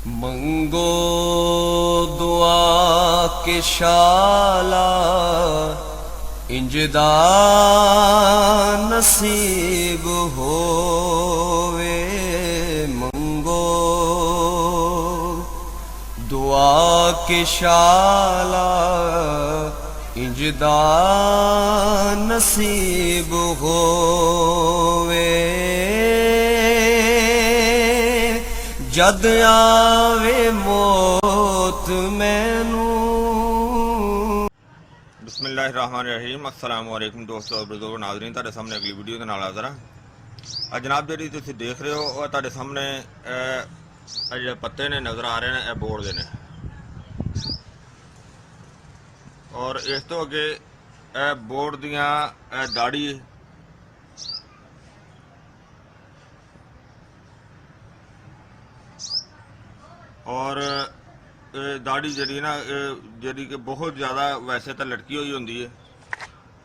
मंगो दुआ के शाला इंजदा नसीब होवे। मंगो दुआ के शाला इंजदा नसीब होवे। जद आवे मौत मैनू। बिस्मिल्लाहिर्रहमानिर्रहीम। अस्सलाम वालेकुम दोस्तों और बुजुर्गों नाज़रीन, तुहाडे सामने अगली वीडियो के नाल हाज़र हां। जनाब जी तुसीं देख रहे हो और तुहाडे सामने जो पत्ते ने नज़र आ रहे हैं बोर्ड के ने, और इस तो अगे बोर्ड दियां दाड़ी और दाड़ी जी ना जी कि बहुत ज़्यादा वैसे तो लटकी हुई होंगी है,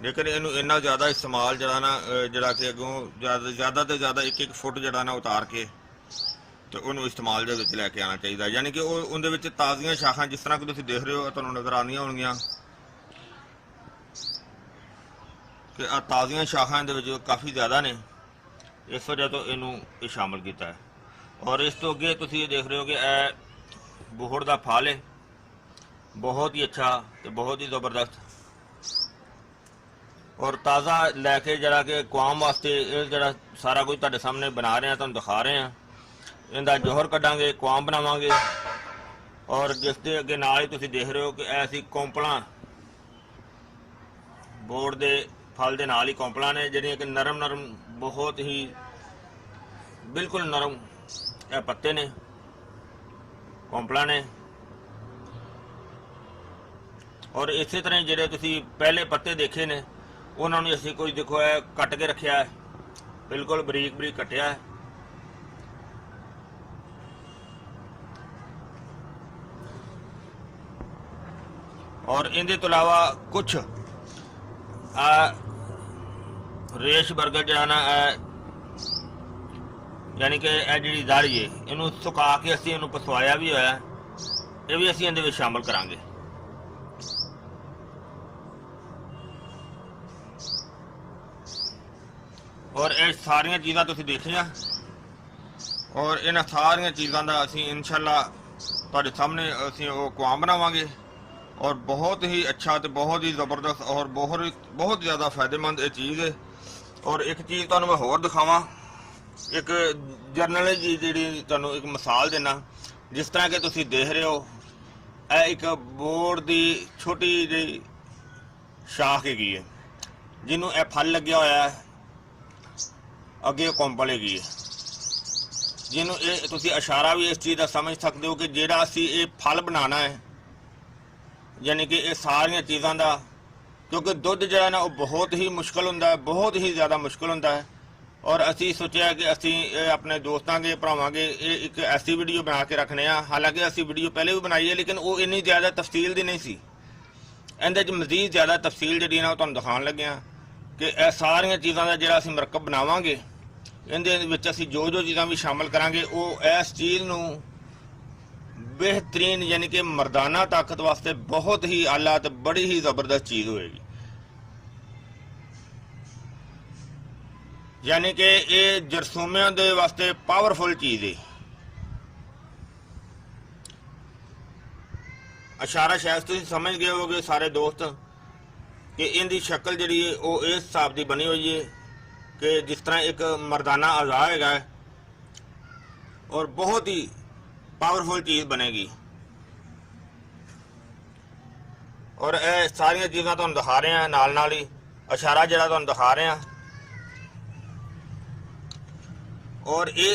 लेकिन इनू इन्ना ज़्यादा इस्तेमाल जरा ना जरा कि अगों ज़्यादा तो ज़्यादा एक फुट जरा ना उतार के तो उन्होंने इस्तेमाल के लैके आना चाहिए। यानी कि उनके ताज़ियां शाखां जिस तरह कि तुम देख रहे हो तुहानूं नज़र आनियां होणगियां कि ताज़ियां शाखां इहदे काफ़ी ज़्यादा ने, इस वजह तो इनू शामिल किया है। और इस तो अगे तुसीं देख रहे हो कि बोहड़ का फल है, बहुत ही अच्छा तो बहुत ही ज़बरदस्त और ताज़ा लैके जरा कि कौम वास्ते जरा सारा कुछ तुहाडे सामने बना रहे हैं, तुहानूं दिखा रहे हैं। इनका जोहर कड्डांगे, कौम बनावांगे और जिसके अगे नाल ही तुसीं देख रहे हो कि ऐसी कौंपलां बोर्ड के फल के नाल ही कौंपलां ने जिहड़ियां कि नरम नरम बहुत ही बिल्कुल नरम पत्ते ने, कौंपलां ने। और इस तरह जो तुसीं पहले पत्ते देखे ने उन्होंने असीं कोई देखो है कट के रखा है, बिल्कुल बरीक बरीक कटिया है। और इनके तो अलावा कुछ रेश बर्गर जरा ना यानी कि जी दाड़ी है इनू सुका के असीं इनू पसवाया भी होया, ये भी असीं इहदे विच शामिल करांगे। और ये सारिया चीज़ां तुसीं देखियां और इन्हां सारिया चीज़ों का असीं इंशाअल्लाह तुहाडे सामने असीं वो कुआं बनावांगे और बहुत ही अच्छा तो बहुत ही ज़बरदस्त और बहुत ज़्यादा फायदेमंद ये चीज़ है। और एक चीज़ तुहानूं मैं होर दिखावां, एक जर्नल जी जी तुहानूं एक मिसाल देना। जिस तरह के तुसीं देख रहे हो एक बोर्ड की छोटी जी शाख हैगी है जिन्हों यह फल लग्या होया है, अगे कौंपल हैगी है जिन्हों ये तुसीं इशारा भी इस चीज़ का समझ सकते हो कि जिहड़ा असीं ये फल बनाना है, यानी कि ये सारिया चीज़ों का, क्योंकि दुध जो है ना वो बहुत ही मुश्किल होंदा है, बहुत ही ज़्यादा मुश्किल होंदा है। और असी सोचा कि असी अपने दोस्तों के भरावां के एक ऐसी वीडियो बना के रखने आ। हालांकि असी वीडियो पहले भी बनाई है लेकिन वो इन्नी ज़्यादा तफसील की नहीं सी। इहदे च मजीद ज़्यादा तफसील जी ना तुहानूं दिखाउण लगे हां कि यह सारिया चीज़ों का जिहड़ा असी मरकब बनावांगे, इहदे विच असी जो जो चीज़ां भी शामिल करांगे वो इस चीज़ नूं बेहतरीन यानी कि मर्दाना ताकत वास्ते बहुत ही आला तो बड़ी ही ज़बरदस्त चीज़ होएगी। यानी कि ये जरसूमियां दे वास्ते पावरफुल चीज़ है। इशारा शायद तुसीं समझ गए होगे सारे दोस्त कि इनकी शक्ल जी है वो इस हिसाब की बनी हुई है कि जिस तरह एक मर्दाना अज़ा है और बहुत ही पावरफुल चीज़ बनेगी। और यह सारिया चीज़ां तुहानूं दिखा रहे हैं, नाल नाल ही इशारा जिहड़ा तुहानूं दिखा रहे हैं। और ये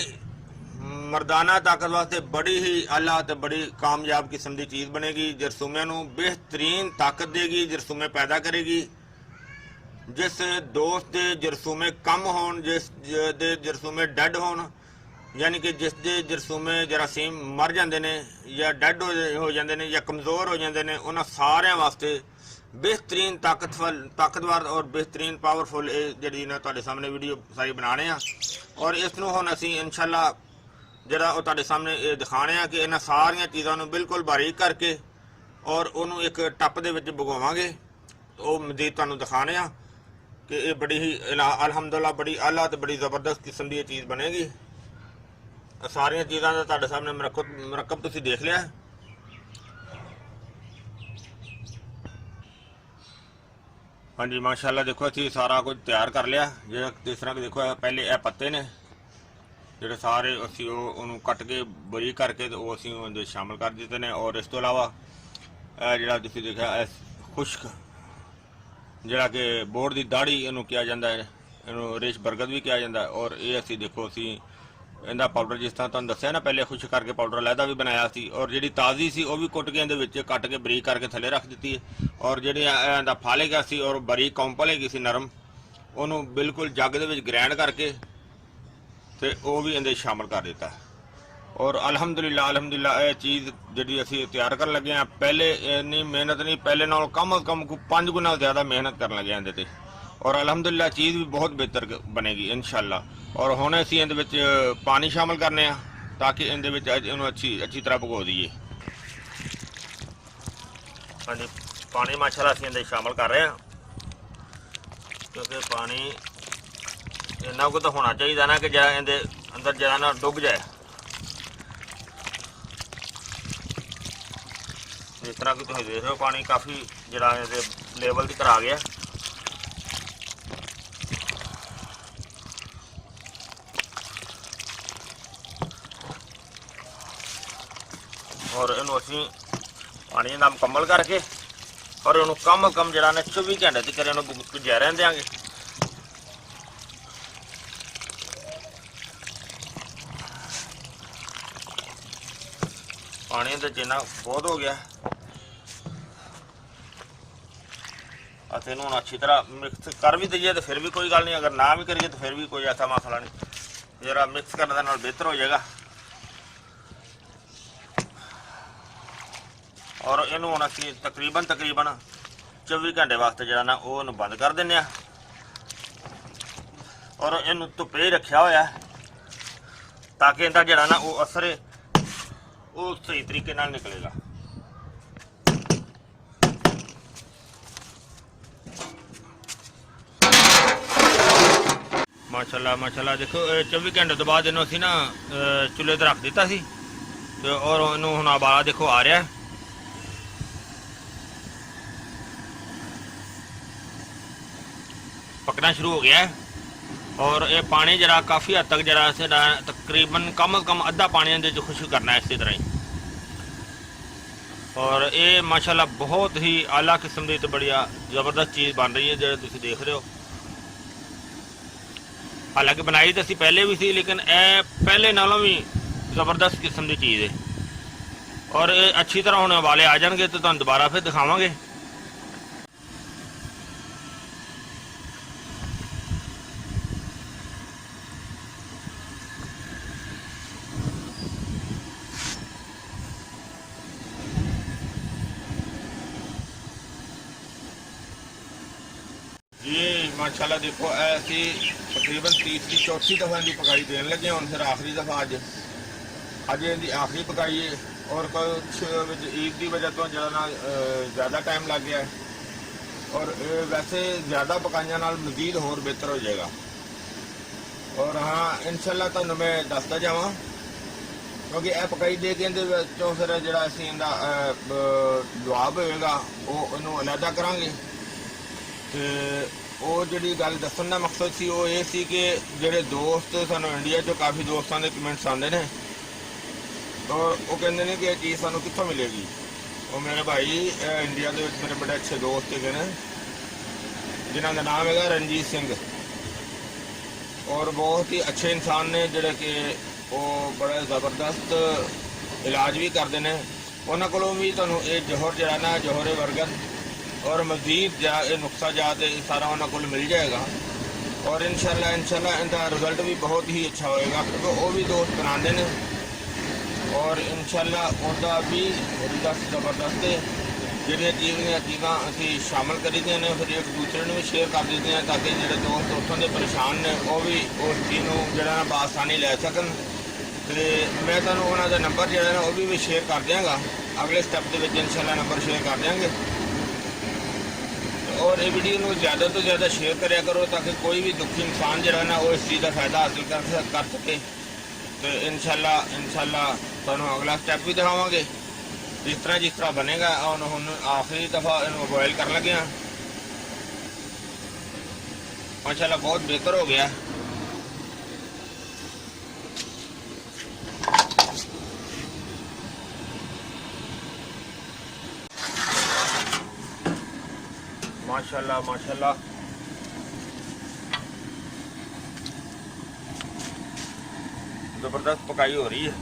मर्दाना ताकत वास्ते बड़ी ही आला तो बड़ी कामयाब किस्म की चीज़ बनेगी। जरसूमियां नूं बेहतरीन ताकत देगी, जरसूमे पैदा करेगी। जिस दोस्त के जरसूमे कम होण, जिस दे जरसूमे डैड होण, यानी कि जिस दे जरसूमे जरासीम मर जाते हैं या डैड हो जाते हैं या कमज़ोर हो जाते हैं, उन्होंने सारे वास्ते बेहतरीन ताकतवर और बेहतरीन पावरफुल जी तुहाडे सामने वीडियो सारी बनाने और इसनूं हुण असीं इंशाअल्लाह ਜਿਹੜਾ ਉਹ ਤੁਹਾਡੇ ਸਾਹਮਣੇ ਇਹ ਦਿਖਾਣੇ ਆ ਕਿ ਇਹਨਾਂ ਸਾਰੀਆਂ ਚੀਜ਼ਾਂ ਨੂੰ ਬਿਲਕੁਲ ਬਾਰੀਕ ਕਰਕੇ ਔਰ ਉਹਨੂੰ ਇੱਕ ਟੱਪ ਦੇ ਵਿੱਚ ਭਗਵਾਵਾਂਗੇ। ਉਹ ਮਜ਼ੀਦ ਤੁਹਾਨੂੰ ਦਿਖਾਣੇ ਆ ਕਿ ਇਹ ਬੜੀ ਹੀ ਅਲਹਮਦੁਲਿਲਾ ਬੜੀ ਆਲਾ ਤੇ ਬੜੀ ਜ਼ਬਰਦਸਤ ਕਿਸਮ ਦੀ ਇਹ ਚੀਜ਼ ਬਣੇਗੀ। ਸਾਰੀਆਂ ਚੀਜ਼ਾਂ ਦਾ ਤੁਹਾਡੇ ਸਾਹਮਣੇ ਮੁਰੱਕਬ ਤੁਸੀਂ ਦੇਖ ਲਿਆ। ਹਾਂਜੀ ਮਾਸ਼ਾਅੱਲਾ ਦੇਖੋ ਅਸੀਂ ਸਾਰਾ ਕੁਝ ਤਿਆਰ ਕਰ ਲਿਆ। ਜਿਹੜਾ ਜਿਸ ਤਰ੍ਹਾਂ ਕਿ ਦੇਖੋ ਪਹਿਲੇ ਇਹ ਪੱਤੇ ਨੇ ਜਿਹੜੇ ਸਾਰੇ ਅਸੀਂ ਉਹਨੂੰ ਕੱਟ ਕੇ ਬਰੀਕ ਕਰਕੇ ਤੇ ਉਹ ਅਸੀਂ ਉਹਦੇ ਸ਼ਾਮਲ ਕਰ ਦਿੱਤੇ ਨੇ। ਔਰ ਇਸ ਤੋਂ ਇਲਾਵਾ ਇਹ ਜਿਹੜਾ ਤੁਸੀਂ ਦੇਖਿਆ ਇਹ ਖੁਸ਼ਕ ਜਿਹੜਾ ਕਿ ਬੋਰਡ ਦੀ ਦਾੜੀ ਇਹਨੂੰ ਕਿਹਾ ਜਾਂਦਾ ਹੈ, ਇਹਨੂੰ ਰੇਸ਼ ਬਰਗਦ ਵੀ ਕਿਹਾ ਜਾਂਦਾ ਹੈ। ਔਰ ਇਹ ਅਸੀਂ ਦੇਖੋ ਅਸੀਂ ਇਹਦਾ ਪਾਊਡਰ ਜਿਸ ਤਰ੍ਹਾਂ ਤੁਹਾਨੂੰ ਦੱਸਿਆ ਨਾ ਪਹਿਲੇ ਖੁਸ਼ਕ ਕਰਕੇ ਪਾਊਡਰ ਅਲੱਗਾ ਵੀ ਬਣਾਇਆ ਸੀ। ਔਰ ਜਿਹੜੀ ਤਾਜ਼ੀ ਸੀ ਉਹ ਵੀ ਕੁੱਟ ਕੇ ਇਹਦੇ ਵਿੱਚ ਕੱਟ ਕੇ ਬਰੀਕ ਕਰਕੇ ਥੱਲੇ ਰੱਖ ਦਿੱਤੀ ਹੈ। ਔਰ ਜਿਹੜੀ ਇਹਦਾ ਫਾਲੇਗਾ ਸੀ ਔਰ ਬਰੀਕ ਕੰਪਲ ਹੈਗੀ ਸੀ ਨਰਮ, ਉਹਨੂੰ ਬਿਲਕੁਲ ਜੱਗ ਦੇ ਵਿੱਚ ਗ੍ਰਾਈਂਡ ਕਰਕੇ ਤੇ ਉਹ ਵੀ ਇਹਦੇ ਸ਼ਾਮਲ ਕਰ ਦਿੱਤਾ। ਔਰ ਅਲਹਮਦੁਲਿਲਾ ਇਹ ਚੀਜ਼ ਜਿਹੜੀ ਅਸੀਂ ਤਿਆਰ ਕਰਨ ਲੱਗੇ ਹਾਂ ਪਹਿਲੇ ਇੰਨੀ ਮਿਹਨਤ ਨਹੀਂ, ਪਹਿਲੇ ਨਾਲੋਂ ਕਮ ਅਜ਼ ਕਮ 5 ਗੁਣਾ ਜ਼ਿਆਦਾ ਮਿਹਨਤ ਕਰਨ ਲੱਗੇ ਇਹਦੇ ਤੇ। ਔਰ ਅਲਹਮਦੁਲਿਲਾ ਚੀਜ਼ ਵੀ ਬਹੁਤ ਬਿਹਤਰ ਬਣੇਗੀ ਇਨਸ਼ਾਅੱਲਾ। ਔਰ ਹੁਣ ਅਸੀਂ ਇਹਦੇ ਵਿੱਚ ਪਾਣੀ ਸ਼ਾਮਲ ਕਰਨੇ ਆ ਤਾਂ ਕਿ ਇਹਦੇ ਵਿੱਚ ਇਹਨੂੰ ਅੱਛੀ ਤਰ੍ਹਾਂ ਭਗੋ ਦਈਏ। ਹਾਂਜੀ ਪਾਣੀ ਮਾਸ਼ਾਅੱਲਾ ਅਸੀਂ ਇਹਦੇ ਸ਼ਾਮਲ ਕਰ ਰਹੇ ਹਾਂ ਕਿਉਂਕਿ ਪਾਣੀ ਇੰਨਾ ਕੁ ਤਾਂ ਹੋਣਾ ਚਾਹੀਦਾ ਨਾ ਕਿ ਜਿਹੜਾ ਇਹਦੇ ਅੰਦਰ ਜਿਹੜਾ ਨਾ ਡੁੱਬ ਜਾਏ। ਜਿਸ ਤਰ੍ਹਾਂ ਕਿ ਤੁਸੀਂ ਦੇਖ ਰਹੇ ਹੋ ਪਾਣੀ ਕਾਫੀ ਜਿਹੜਾ ਇਹਦੇ ਲੈਵਲ ਤੱਕ ਆ ਗਿਆ। ਔਰ ਇਹਨੂੰ ਅਸੀਂ ਪਾਣੀ ਦਾ ਮੁਕੰਮਲ ਕਰਕੇ ਔਰ ਉਹਨੂੰ ਕਮ ਜਿਹੜਾ ਨਾ 24 ਘੰਟੇ ਤੱਕ ਇਹਨੂੰ ਭਿੱਜਿਆ ਰਹਿਣ ਦਿਆਂਗੇ। ਪਾਣੀ ਦਾ ਜਿੰਨਾ ਬਹੁਤ ਹੋ ਗਿਆ ਅਤੇ ਇਹਨੂੰ ਹੁਣ ਅੱਛੀ ਤਰ੍ਹਾਂ ਮਿਕਸ ਕਰ ਵੀ ਦਈਏ ਤਾਂ ਫਿਰ ਵੀ ਕੋਈ ਗੱਲ ਨਹੀਂ, ਅਗਰ ਨਾ ਵੀ ਕਰੀਏ ਤਾਂ ਫਿਰ ਵੀ ਕੋਈ ਐਸਾ ਮਸਲਾ ਨਹੀਂ। ਜਿਹੜਾ ਮਿਕਸ ਕਰਨ ਦੇ ਨਾਲ ਬਿਹਤਰ ਹੋ ਜਾਏਗਾ। ਔਰ ਇਹਨੂੰ ਹੁਣ ਅਸੀਂ ਤਕਰੀਬਨ 24 ਘੰਟੇ ਵਾਸਤੇ ਜਿਹੜਾ ਨਾ ਉਹਨੂੰ ਬੰਦ ਕਰ ਦਿੰਦੇ ਆ। ਔਰ ਇਹਨੂੰ ਧੁੱਪੇ ਰੱਖਿਆ ਹੋਇਆ ਤਾਂ ਕਿ ਇਹਦਾ ਜਿਹੜਾ ਨਾ ਉਹ ਅਸਰ ਉਹ ਸਹੀ ਤਰੀਕੇ ਨਾਲ ਨਿਕਲੇਗਾ। ਮਾਸ਼ਾਅੱਲਾ ਦੇਖੋ 24 ਘੰਟੇ ਤੋਂ ਬਾਅਦ ਇਹਨੂੰ ਅਸੀਂ ਨਾ ਚੁੱਲ੍ਹੇ ਤੇ ਰੱਖ ਦਿੱਤਾ ਸੀ ਤੇ ਔਰ ਇਹਨੂੰ ਹੁਣ ਉਬਾਲਾ ਦੇਖੋ ਆ ਰਿਹਾ। ਪੱਕਣਾ ਸ਼ੁਰੂ ਹੋ ਗਿਆ ਹੈ। ਔਰ ਇਹ ਪਾਣੀ ਜਿਹੜਾ ਕਾਫੀ ਹੱਦ ਤੱਕ ਜਿਹੜਾ ਸਾਡਾ ਤਕਰੀਬਨ ਕਮ ਅਜ਼ ਕਮ ਅੱਧਾ ਪਾਣੀ ਇਹਦੇ 'ਚ ਖੁਸ਼ਕ ਕਰਨਾ ਹੈ ਇਸੇ ਤਰ੍ਹਾਂ ਹੀ। ਔਰ ਇਹ ਮਾਸ਼ਾਅੱਲਾ ਬਹੁਤ ਹੀ ਆਲਾ ਕਿਸਮ ਦੀ ਤੇ ਬੜੀਆ ਜ਼ਬਰਦਸਤ ਚੀਜ਼ ਬਣ ਰਹੀ ਹੈ ਜਿਹੜੇ ਤੁਸੀਂ ਦੇਖ ਰਹੇ ਹੋ। ਹਾਲਾਂਕਿ ਬਣਾਈ ਤਾਂ ਅਸੀਂ ਪਹਿਲੇ ਵੀ ਸੀ ਲੇਕਿਨ ਇਹ ਪਹਿਲੇ ਨਾਲੋਂ ਵੀ ਜ਼ਬਰਦਸਤ ਕਿਸਮ ਦੀ ਚੀਜ਼ ਹੈ। ਔਰ ਇਹ ਅੱਛੀ ਤਰ੍ਹਾਂ ਹੁਣ ਉਬਾਲੇ ਆ ਜਾਣਗੇ ਤਾਂ ਤੁਹਾਨੂੰ ਦੁਬਾਰਾ ਫਿਰ ਦਿਖਾਵਾਂਗੇ। ये माशाल्लाह देखो ऐसी तकरीबन तीसरी चौथी दफ़ा इनकी पकाई देने लगे हैं। फिर आखिरी दफ़ा अज इनकी आखिरी पकाई है। और कुछ ईद की वजह तो जरा ना ज़्यादा टाइम लग गया है। और वैसे ज़्यादा पकाइया नाल मज़ीद होर बेहतर हो जाएगा। और हाँ इंशाल्लाह तुहानू मैं दसदा जावां क्योंकि यह पकाई दे के फिर जो असीं इहदा लुआब होएगा वो अलहदा करांगे। ਤੇ ਉਹ ਜਿਹੜੀ ਗੱਲ ਦੱਸਣ ਦਾ ਮਕਸਦ ਸੀ ਉਹ ਇਹ ਸੀ ਕਿ ਜਿਹੜੇ ਦੋਸਤ ਸਾਨੂੰ ਇੰਡੀਆ 'ਚੋਂ ਕਾਫੀ ਦੋਸਤਾਂ ਦੇ ਕਮੈਂਟਸ ਆਉਂਦੇ ਨੇ ਔਰ ਉਹ ਕਹਿੰਦੇ ਨੇ ਕਿ ਇਹ ਚੀਜ਼ ਸਾਨੂੰ ਕਿੱਥੋਂ ਮਿਲੇਗੀ। ਉਹ ਮੇਰੇ ਭਾਈ ਇੰਡੀਆ ਦੇ ਵਿੱਚ ਮੇਰੇ ਬੜੇ ਅੱਛੇ ਦੋਸਤ ਹੈਗੇ ਨੇ ਜਿਨ੍ਹਾਂ ਦਾ ਨਾਮ ਹੈਗਾ ਰਣਜੀਤ ਸਿੰਘ। ਔਰ ਬਹੁਤ ਹੀ ਅੱਛੇ ਇਨਸਾਨ ਨੇ ਜਿਹੜੇ ਕਿ ਉਹ ਬੜਾ ਜ਼ਬਰਦਸਤ ਇਲਾਜ ਵੀ ਕਰਦੇ ਨੇ। ਉਹਨਾਂ ਕੋਲੋਂ ਵੀ ਤੁਹਾਨੂੰ ਇਹ ਜੋਹਰ ਜਿਹੜਾ ਨਾ ਜੋਹਰੇ ਵਰਗਨ और मज़ीद नुस्खा जात सारा उन्होंने को मिल जाएगा। और इंशाल्लाह इनका रिजल्ट भी बहुत ही अच्छा होएगा क्योंकि वो भी दोस्त बनाते हैं। और इंशाल्लाह उनका भी रिजल्ट ज़बरदस्त है। जो चीज़ा असी शामिल करी दी ने फिर एक दूसरे को भी शेयर कर देते हैं ताकि जो दोस्त उतों के परेशान ने वो भी उस चीज़ को जो बआसानी लै सकन। तो मैं तुहानू उन्हां दा नंबर जिहड़ा ना वो भी शेयर कर दियांगा अगले स्टैप दे विच इंशाअल्लाह नंबर शेयर कर देंगे। और ये वीडियो को ज़्यादा तो ज़्यादा शेयर करया करो ताकि कोई भी दुखी इंसान जो है ना वो इस चीज़ का फायदा हासिल कर सके। तो इंशाल्लाह तुहानू अगला स्टैप भी दिखावांगे जिस तरह बनेगा। और हुण आखिरी दफ़ा इन्हू बॉयल कर लगे हाँ, माशाल्लाह बहुत बेहतर हो गया। माशाल्लाह माशाल्लाह जबरदस्त पकाई हो रही है।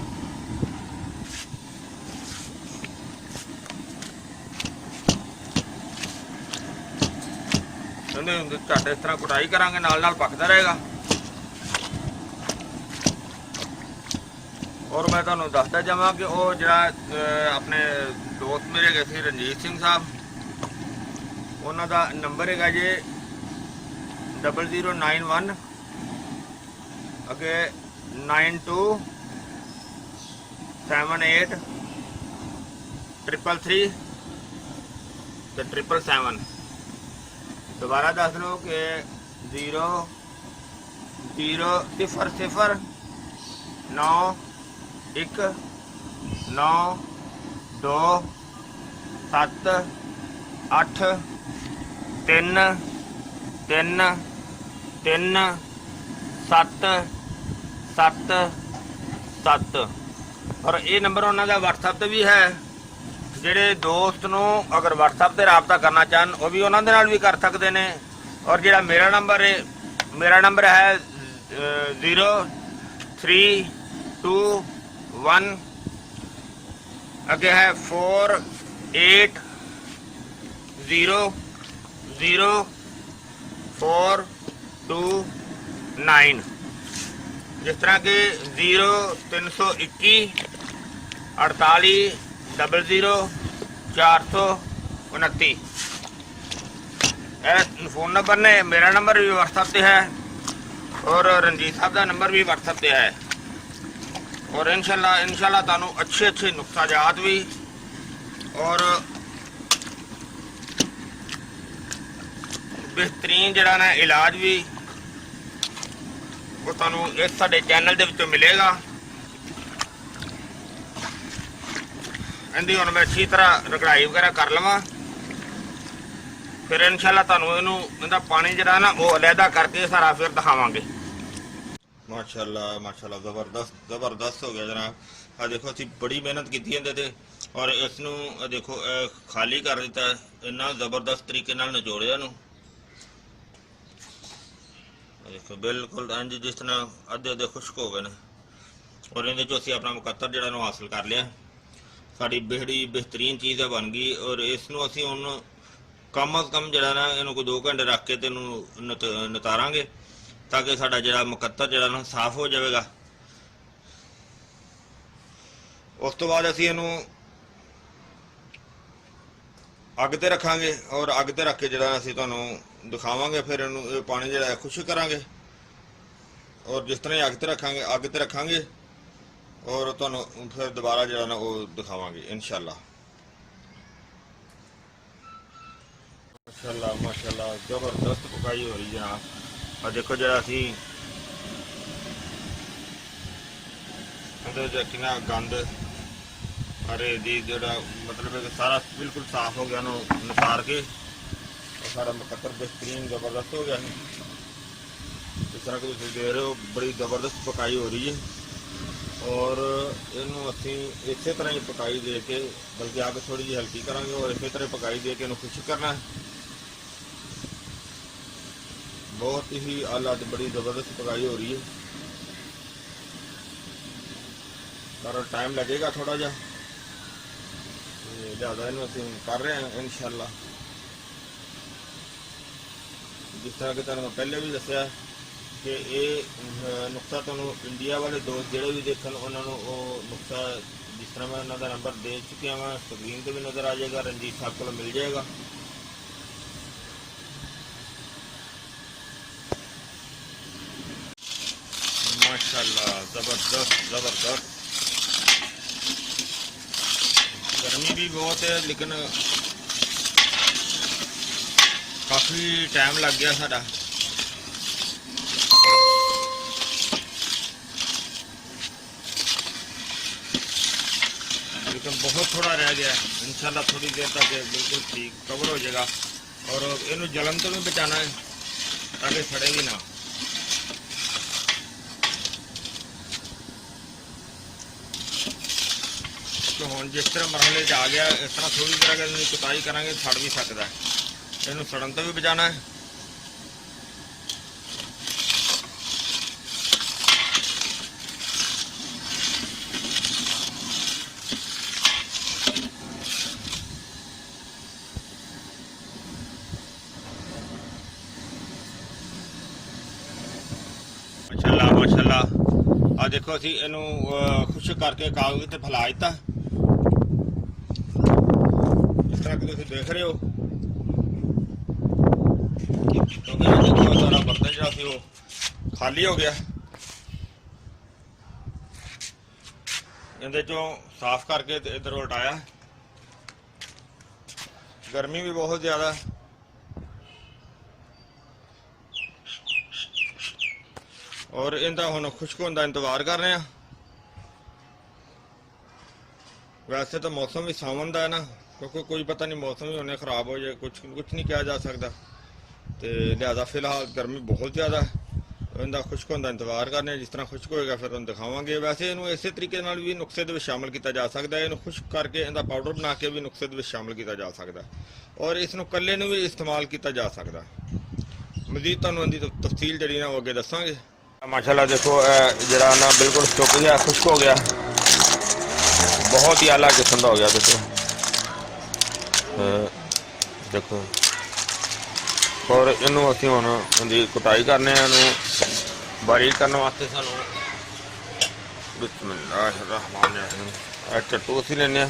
झट इस तरह कुटाई करांगे नाल नाल पकता रहेगा। और मैं तुहानू दसदा जावां कि वो जिहड़ा अपने दोस्त मेरे गए सी रणजीत सिंह साहब, उन्हों का नंबर है जी 0091 अगे 9278 333 तो 777। दोबारा दस लो कि 00919278 3 3 3 7 7 7। और ये नंबर उन्होंने व्हाट्सएप पर भी है। ਜਿਹੜੇ ਦੋਸਤ ਨੂੰ अगर व्हाट्सएप ਤੇ ਰਾਬਤਾ करना चाहन वो भी उन्होंने नाल भी कर सकते हैं। और ਜਿਹੜਾ मेरा नंबर है 0321 अगे है 480429। जिस तरह के 0321 48 00 429। फोन नंबर ने मेरा नंबर भी व्हाट्सएप पे है और रणजीत साहब का नंबर भी व्हाट्सएप पे है। और इंशाल्लाह तुहानू अच्छे नुक्साजात भी और बेहतरीन जिहड़ा ना इलाज भी वो तुहानू इस साडे चैनल दे विचों मिलेगा। इहदी हुण मैं अच्छी तरह रगड़ाई वगैरह कर लवां, फिर इंशाल्लाह तुहानू इहदा पानी जिहड़ा ना वो अलहदा करके सारा फिर दिखावांगे। माशाल्लाह माशाल्लाह जबरदस्त हो गया जनाब। आ देखो असीं बड़ी मेहनत की इहदे ते और इसनू देखो खाली कर दिता इन्ना जबरदस्त तरीके नाल निचोड़िया नूं। देखो बिल्कुल इंज जिस तरह अद्धे अद्धे खुश्क हो गए ने। और इहदे चों असीं अपना मुकत्तर जिहड़ा नूं हासिल कर लिया। साड़ी बड़ी बेहतरीन चीज़ है बन गई। और इसनू असीं हुण कम अज़ कम जिहड़ा ना इहनूं कोई 2 घंटे रख के ते नतारांगे ताकि साडा जिहड़ा मुकत्तर जिहड़ा ना साफ हो जाएगा। उस तो बाद असीं इहनूं अग ते रखांगे और अग ते रख के जिहड़ा असीं तुहानूं दिखावांगे। फिर इहनूं पानी जिहड़ा खुश्क करांगे और जिस तरह अग ते रखांगे और तुहानूं फिर दोबारा जिहड़ा ना वो दिखावांगे इंशाल्लाह। माशाल्लाह माशाल्लाह जबरदस्त पकाई हो रही जनाब। और देखो जरा असी कितना गंद अरे दी जरा मतलब है सारा बिल्कुल साफ हो गया निसार के और सारा मुकत्तर बेहतरीन जबरदस्त हो गया। इस तरह के तुम दे रहे हो बड़ी जबरदस्त पकाई हो रही है। और इनू असी इस तरह ही पकाई दे के बल्कि आग थोड़ी जी हल्की करांगे और इस तरह पकाई दे के इन्हू खुश करना है। बहुत ही आला बड़ी जबरदस्त पकाई हो रही है पर टाइम लगेगा थोड़ा जा ज़्यादा इन्हू असी कर रहे हैं इंशाल्लाह। जिस तरह के तुहानू पहले भी दसिया कि ये नुकसा तुहानू इंडिया वाले दोस्त जोड़े भी देखन उन्होंने वो नुकसा जिस तरह मैं उन्होंने नंबर दे चुकिया मैं स्क्रीन पर भी नज़र आ जाएगा, रणजीत साहब को मिल जाएगा। माशाल्लाह जबरदस्त जबरदस्त गर्मी भी बहुत है लेकिन काफ़ी टाइम लग गया साडा। लेकिन बहुत थोड़ा रह गया है, इंशाल्लाह थोड़ी देर तक ये बिल्कुल ठीक कवर हो जाएगा। और इनू जलन तो भी बचाना है ताकि सड़े भी ना। तो हुण जिस तरह मरहले च आ गया इस तरह थोड़ी देर अगर इनकी कुताई करांगे सड़ भी सकता है, इनू सड़न तो भी बचाना है। माशाल्लाह माशाल्लाह आ देखो असी इनू खुश्क करके कागज ते फैला दिता। इस तरह कि तुसीं देख रहे हो क्योंकि देखो सारा बर्तन जिहड़ा सी वो खाली हो गया। इहदे चों साफ करके ते इधर उल्टाया। गर्मी भी बहुत ज़्यादा है और इनका हुण खुश्क होने का इंतजार कर रहे हैं। वैसे तो मौसम भी सावन का है ना, क्योंकि कोई पता नहीं मौसम ही होने खराब हो जाए, कुछ नहीं किया जा सकता। तो लिहाजा फिलहाल गर्मी बहुत ज़्यादा है, इनका खुश्क होने का इंतजार करने। जिस तरह खुश्क होएगा फिर तुहानूं दिखावांगे। वैसे इनू इस तरीके नाल भी नुस्खे दे विच शामिल किया जा सकता है। इनू खुश्क करके इनका पाउडर बना के भी नुस्खे दे विच शामिल किया जा सकता है और इसनूं कल्ले नूं भी इस्तेमाल किया जा सकता है। मजीद तुहानूं इहदी तफसील जिहड़ी ना अगे दसांगे। माशाल्लाह देखो जरा ना बिल्कुल सुक गया, खुश्क हो गया, बहुत ही आला किस्म का हो गया। देखो और इनू असीं हुण इहदी कुटाई करने इनू बारीक करने वास्ते सानूं बिस्मिल्लाहिर्रहमानिर्रहीम चट्टू असीं लैने आ।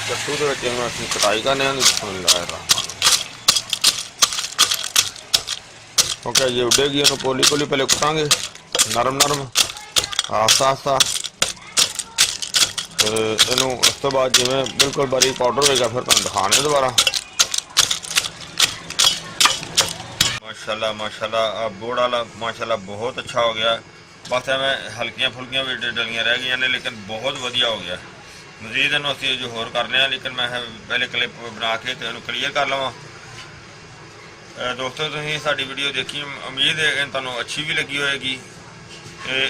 चट्टू के असीं कटाई करने क्योंकि ये उडेगी इन्होंने पोली पोली पहले कुटांगे नरम नरम आस्ता आस्ता। इनू उस तो बाद जिमें बिल्कुल बारीक पाउडर होएगा फिर तुहानूं दिखाने दोबारा। माशाल्लाह माशाल्लाह बोड़ वाला माशाल्लाह बहुत अच्छा हो गया। बस एवं हल्कियां फुल्कियां भी डलियां रह गई ने लेकिन बहुत वधिया हो गया। मजीद इनू असीं जो होर करने हैं लेकिन मैं पहले क्लिप बना के तो इनू क्लीयर कर लवां। दोस्तों तुसीं साडी वीडियो देखी, उम्मीद है तुहानूं अच्छी भी लगी होएगी।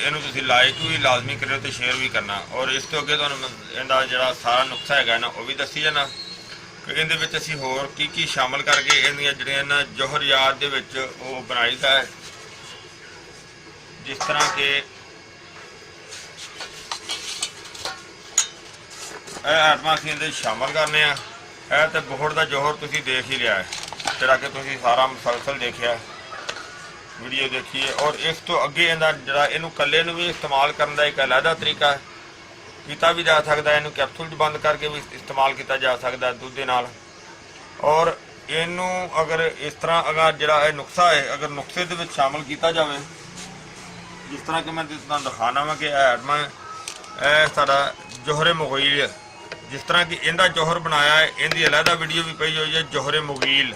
इनू तुसीं लाइक भी लाजमी करियो तो शेयर भी करना। और इस तो अगे तुहानूं इहदा जिहड़ा सारा नुस्खा हैगा ना वो भी दसी जाना कि इहदे विच असीं होर की शामिल करके इहदियां जिहड़ियां ना जोहरियात दे विच वो बनाईदा है। जिस तरह के आइटमां असीं इहदे शामिल करने आ। तो बोहड़ का जोहर तुसीं देख ही लिया है, जिहड़ा कि तुसीं सारा मुसलसल देखिया वीडियो देखिए। और इस तो अगे इहदा जिहड़ा इहनूं कल्ले नूं भी इस्तेमाल करने का एक अलहदा तरीका किया भी जा सकता है। इहनूं कैप्सूल बंद करके भी इस्तेमाल किया जा सकता है दूध दे नाल। और इहनूं अगर इस तरह अगर जिहड़ा नुस्खा है अगर नुस्खे दे विच शामिल किया जाए, जिस तरह कि मैं तुहानूं दिखाना वा कि आइटमां साडा जोहरे मुगील, जिस तरह कि इहदा जोहर बनाया है इहदी अलहदा वीडियो भी पई हुई है। जोहरे मुगील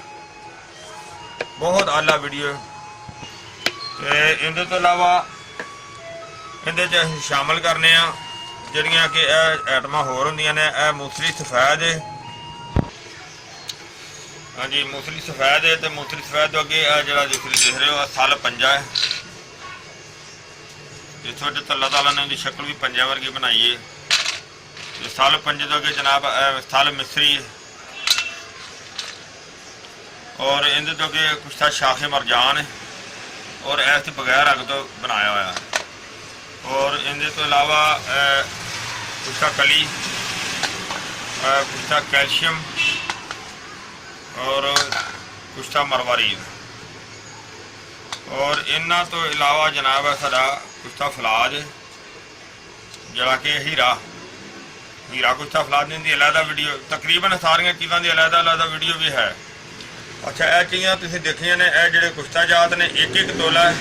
बहुत आला वीडियो। इहदे तो इलावा इहदे च असीं शामिल करने आ जिहड़ियां कि आइटमां होर हुंदियां ने। मूसली सफैद है, हाँ जी मूसली सफैद है। तो मूसली सफैद तो अगे जिहड़ा तुसीं देख रहे हो सल पंजा है। इस वजह तो अल्लाह ताला ने उहदी शक्ल भी पंजे वर्गी बनाई है। सल पंजे तो अगे जनाब सल मिस्री है। और इहदे तो अगे कुछ था शाखे मरजान है और ऐस बगैर अग तो बनाया हुआ। और इहदे तो अलावा कुछ था कली, कुछ था कैल्शियम और कुछ था मरवारीद। और इन्हां तो इलावा जनाब है साडा कुछ था फलाद जरा कि हीरा हीरा कुछ था फलाद की अलहदा वीडियो। तकरीबन सारिया चीज़ों की अलहदा अलहदा वीडियो भी है। ਅੱਛਾ ਇਹ ਚੀਜ਼ਾਂ ਤੁਸੀਂ ਦੇਖੀਆਂ ਨੇ, ਇਹ ਜਿਹੜੇ ਕੁਸ਼ਤਾ ਜਾਤ ਨੇ 1-1 ਤੋਲਾ ਹੈ,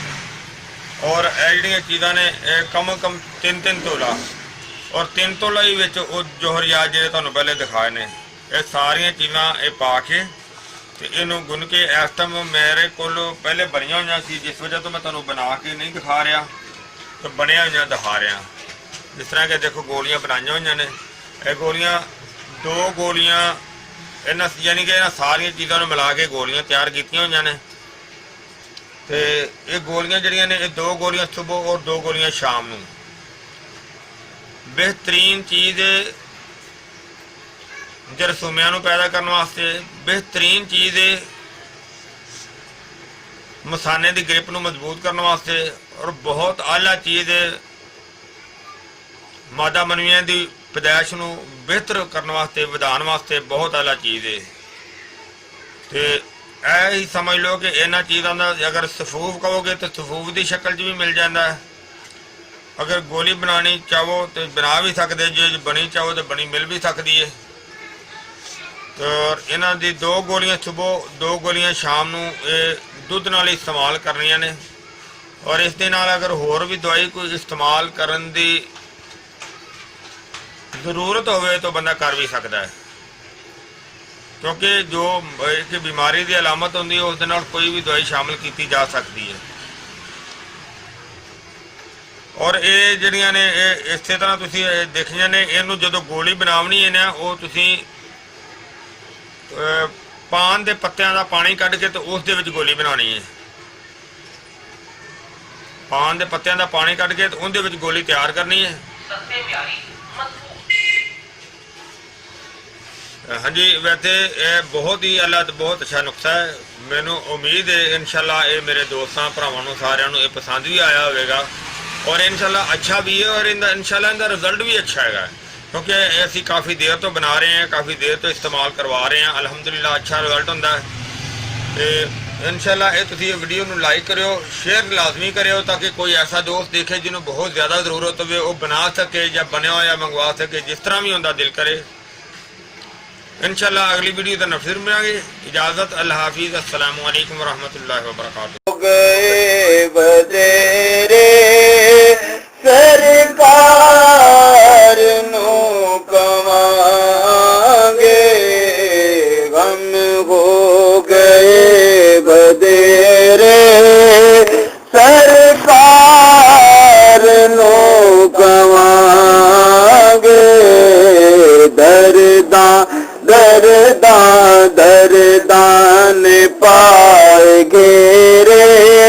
ਔਰ ਇਹ ਜਿਹੜੀਆਂ ਚੀਜ਼ਾਂ ਨੇ ਇਹ ਕਮ 3-3 ਤੋਲਾ, ਔਰ 3 ਤੋਲਾ ਹੀ ਵਿੱਚ ਉਹ ਜੋਹਰੀਆਤ ਜਿਹੜੇ ਤੁਹਾਨੂੰ ਪਹਿਲੇ ਦਿਖਾਏ ਨੇ, ਇਹ ਸਾਰੀਆਂ ਚੀਜ਼ਾਂ ਇਹ ਪਾ ਕੇ ਤੇ ਇਹਨੂੰ ਗੁੰਨ ਕੇ ਇਸ ਟਾਈਮ ਮੇਰੇ ਕੋਲ ਪਹਿਲੇ ਬਣੀਆਂ ਹੋਈਆਂ ਸੀ, ਜਿਸ ਵਜ੍ਹਾ ਤੋਂ ਮੈਂ ਤੁਹਾਨੂੰ ਬਣਾ ਕੇ ਨਹੀਂ ਦਿਖਾ ਰਿਹਾ ਤੇ ਬਣਿਆ ਹੋਈਆਂ ਦਿਖਾ ਰਿਹਾ। ਜਿਸ ਤਰ੍ਹਾਂ ਕਿ ਦੇਖੋ ਗੋਲੀਆਂ ਬਣਾਈਆਂ ਹੋਈਆਂ ਨੇ, ਇਹ ਗੋਲੀਆਂ 2 ਗੋਲੀਆਂ ਇਹਨਾਂ ਯਾਨੀ ਕਿ ਇਹਨਾਂ ਸਾਰੀਆਂ ਚੀਜ਼ਾਂ ਨੂੰ ਮਿਲਾ ਕੇ ਗੋਲੀਆਂ ਤਿਆਰ ਕੀਤੀਆਂ ਹੋਈਆਂ ਨੇ। ਤੇ ਇਹ ਗੋਲੀਆਂ ਜਿਹੜੀਆਂ ਨੇ ਇਹ 2 ਗੋਲੀਆਂ ਸਵੇਰ ਔਰ 2 ਗੋਲੀਆਂ ਸ਼ਾਮ ਨੂੰ। ਬਿਹਤਰੀਨ ਚੀਜ਼ ਜਰਸੂਮਿਆਂ ਨੂੰ ਪੈਦਾ ਕਰਨ ਵਾਸਤੇ, ਬਿਹਤਰੀਨ ਚੀਜ਼ ਮਸਾਨੇ ਦੀ ਗ੍ਰਿਪ ਨੂੰ ਮਜ਼ਬੂਤ ਕਰਨ ਵਾਸਤੇ, ਔਰ ਬਹੁਤ ਆਲਾ ਚੀਜ਼ ਮਾਦਾ ਮਨਵੀਆਂ ਦੀ ਪੈਦਾਇਸ਼ ਨੂੰ ਬਿਹਤਰ ਕਰਨ ਵਾਸਤੇ, ਵਧਾਉਣ ਵਾਸਤੇ ਬਹੁਤ ਆਲਾ ਚੀਜ਼ ਹੈ। ਤੇ ਇਹ ਹੀ ਸਮਝ ਲਓ ਕਿ ਇਹਨਾਂ ਚੀਜ਼ਾਂ ਦਾ ਅਗਰ ਸਫੂਫ ਕਹੋਗੇ ਤਾਂ ਸਫੂਫ ਦੀ ਸ਼ਕਲ 'ਚ ਵੀ ਮਿਲ ਜਾਂਦਾ ਹੈ। ਅਗਰ ਗੋਲੀ ਬਣਾਉਣੀ ਚਾਹੋ ਤੇ ਬਣਾ ਵੀ ਸਕਦੇ, ਜੇ ਬਣੀ ਚਾਹੋ ਤਾਂ ਬਣੀ ਮਿਲ ਵੀ ਸਕਦੀ ਹੈ। ਤੇ ਇਹਨਾਂ ਦੀ 2 ਗੋਲੀਆਂ ਸਵੇਰ 2 ਗੋਲੀਆਂ ਸ਼ਾਮ ਨੂੰ ਇਹ ਦੁੱਧ ਨਾਲ ਇਸਤੇਮਾਲ ਕਰਨੀਆਂ ਨੇ। ਔਰ ਇਸ ਦੇ ਨਾਲ ਅਗਰ ਹੋਰ ਵੀ ਦਵਾਈ ਕੋਈ ਇਸਤੇਮਾਲ ਕਰਨ ਦੀ ਜ਼ਰੂਰਤ ਹੋਵੇ ਤਾਂ ਬੰਦਾ ਕਰ ਵੀ ਸਕਦਾ ਹੈ, ਕਿਉਂਕਿ ਜੋ ਇੱਕ ਬਿਮਾਰੀ ਦੀ ਅਲਾਮਤ ਹੁੰਦੀ ਹੈ ਉਸ ਦੇ ਨਾਲ ਕੋਈ ਵੀ ਦਵਾਈ ਸ਼ਾਮਿਲ ਕੀਤੀ ਜਾ ਸਕਦੀ ਹੈ। ਔਰ ਇਹ ਜਿਹੜੀਆਂ ਨੇ ਇਹ ਇਸੇ ਤਰ੍ਹਾਂ ਤੁਸੀਂ ਦੇਖੀਆਂ ਨੇ, ਇਹਨੂੰ ਜਦੋਂ ਗੋਲੀ ਬਣਾਉਣੀ ਹੈ ਨਾ, ਉਹ ਤੁਸੀਂ ਪਾਨ ਦੇ ਪੱਤਿਆਂ ਦਾ ਪਾਣੀ ਕੱਢ ਕੇ ਤੇ ਉਸ ਦੇ ਵਿੱਚ ਗੋਲੀ ਬਣਾਉਣੀ ਹੈ। ਪਾਨ ਦੇ ਪੱਤਿਆਂ ਦਾ ਪਾਣੀ ਕੱਢ ਕੇ ਤੇ ਉਹਦੇ ਵਿੱਚ ਗੋਲੀ ਤਿਆਰ ਕਰਨੀ ਹੈ। ਹਾਂਜੀ, ਵੈਸੇ ਇਹ ਬਹੁਤ ਹੀ ਅੱਲਾ ਤੇ ਬਹੁਤ ਅੱਛਾ ਨੁਸਖਾ ਹੈ। ਮੈਨੂੰ ਉਮੀਦ ਹੈ ਇਨਸ਼ਾਅੱਲਾ ਇਹ ਮੇਰੇ ਦੋਸਤਾਂ ਭਰਾਵਾਂ ਨੂੰ ਸਾਰਿਆਂ ਨੂੰ ਇਹ ਪਸੰਦ ਵੀ ਆਇਆ ਹੋਵੇਗਾ, ਔਰ ਇਨਸ਼ਾਅੱਲਾ ਅੱਛਾ ਵੀ ਹੈ, ਔਰ ਇਨਸ਼ਾਅੱਲਾ ਇਹਦਾ ਰਿਜ਼ਲਟ ਵੀ ਅੱਛਾ ਹੈਗਾ, ਕਿਉਂਕਿ ਅਸੀਂ ਕਾफ़ी ਦੇਰ ਤੋਂ ਬਣਾ ਰਹੇ ਹਾਂ, ਕਾफ़ी ਦੇਰ ਤੋਂ ਇਸਤੇਮਾਲ ਕਰਵਾ ਰਹੇ ਹਾਂ। ਅਲਹਮਦੁਲਿਲਾ ਅੱਛਾ ਰਿਜ਼ਲਟ ਹੁੰਦਾ ਹੈ। ਤੇ ਇਨਸ਼ਾਅੱਲਾ ਇਹ ਤੁਸੀਂ ਇਹ ਵੀਡੀਓ ਨੂੰ ਲਾਈਕ ਕਰਿਓ, ਸ਼ੇਅਰ ਲਾਜ਼ਮੀ ਕਰਿਓ, ਤਾਂ ਕਿ ਕੋਈ ਐਸਾ ਦੋਸਤ ਦੇਖੇ ਜਿਹਨੂੰ ਬਹੁਤ ਜ਼ਿਆਦਾ ਜ਼ਰੂਰਤ ਹੋਵੇ, ਉਹ ਬਣਾ ਸਕੇ ਜਾਂ ਬਣਿਆ ਹੋਇਆ ਮੰਗਵਾ ਸਕੇ, ਜਿਸ ਤਰ੍ਹਾਂ ਵੀ ਹੁੰਦਾ ਦਿਲ ਕਰੇ। इंशाल्लाह अगली वीडियो तो फिर मिलेंगे। इजाज़त, अल्लाह हाफिज़, अस्सलामु अलैकुम वरहमतुल्लाहि वबरकातुहू। गए बदेरे सरकार नु कमांगे, गम हो गए बदेरे सरकार नु कमांगे, दरदां ने पाए घेरे